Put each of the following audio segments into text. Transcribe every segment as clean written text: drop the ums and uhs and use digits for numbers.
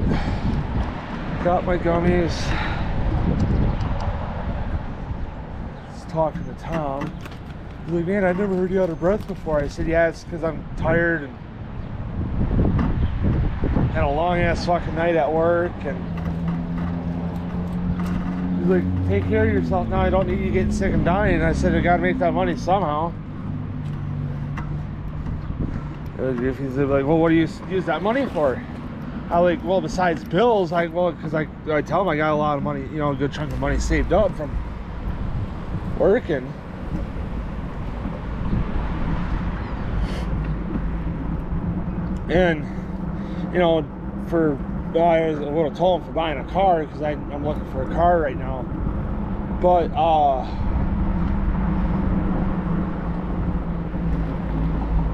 Alright. Got my gummies. Just talking to Tom. He's like, man, I never heard you out of breath before. I said, yeah, it's because I'm tired and had a long ass fucking night at work. And he's like, take care of yourself now. I don't need you getting sick and dying. And I said, I gotta make that money somehow. If he's like, well, what do you use that money for? I like, well, besides bills, because I tell him I got a lot of money, you know, a good chunk of money saved up from working. And, you know, I would have told him for buying a car because I'm looking for a car right now. But,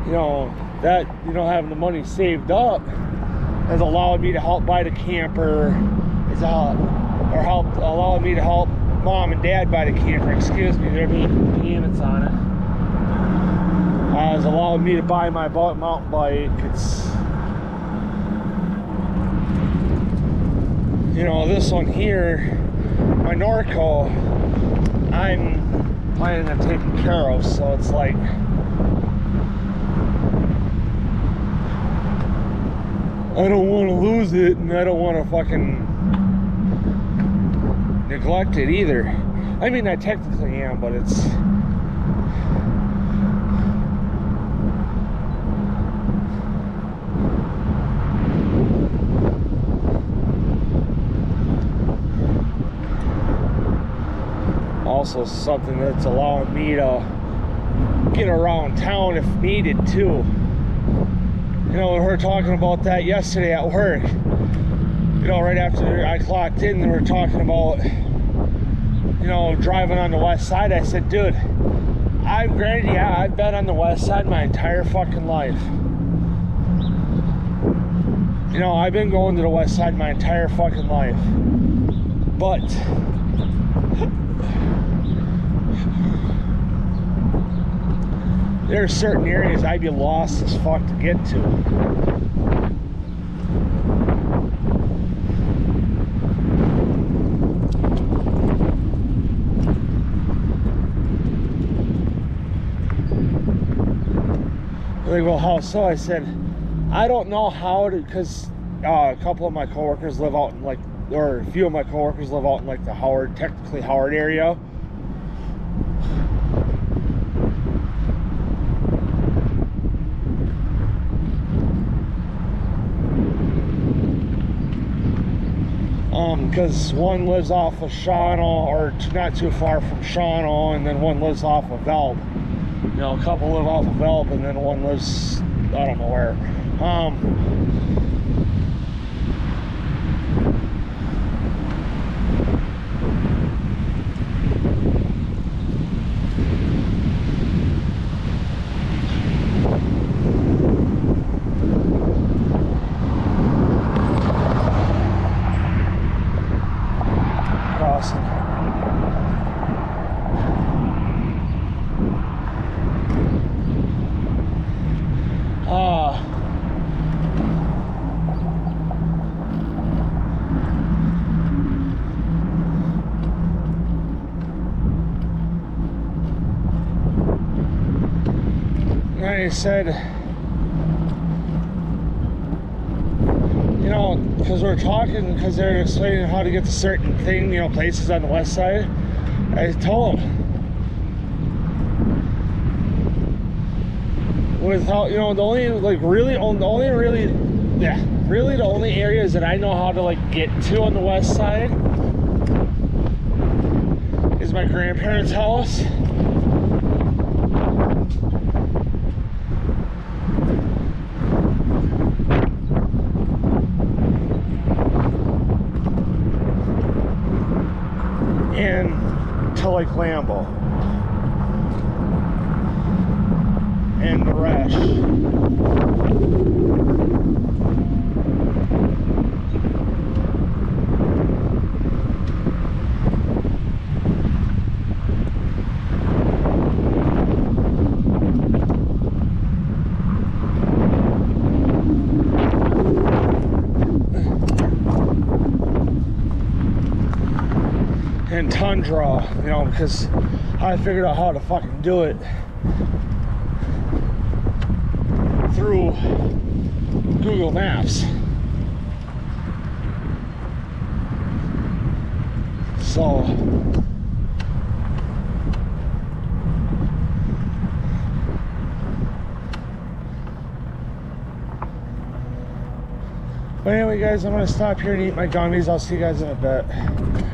you know, that, you know, having the money saved up has allowed me to help buy the camper, allowed me to help mom and dad buy the camper. Excuse me, they're making payments on it. Has allowed me to buy my mountain bike. It's, you know, this one here, my Norco, I'm planning on taking care of, so it's like, I don't want to lose it, and I don't want to fucking neglect it either. I mean, I technically am, but it's... also something that's allowing me to get around town if needed too. You know, we were talking about that yesterday at work. You know, right after I clocked in, we were talking about, you know, driving on the west side. I said, dude, I've been on the west side my entire fucking life. You know, I've been going to the west side my entire fucking life. But there are certain areas I'd be lost as fuck to get to. Like, well, how so? I said, I don't know how to, because a couple of my coworkers live out in like, or a few of my coworkers live out in like the technically Howard area. Because one lives off of Shawano, or not too far from Shawano, and then one lives off of Velp. You know, a couple live off of Velp, and then one lives, I don't know where. I said, you know, because they're explaining how to get to certain thing, you know, places on the west side. I told them, without, you know, the only areas that I know how to like get to on the west side is my grandparents' house. And to like Lambeau and the rest. tundra, you know, because I figured out how to fucking do it through Google Maps. So but anyway, guys, I'm gonna stop here and eat my gummies. I'll see you guys in a bit.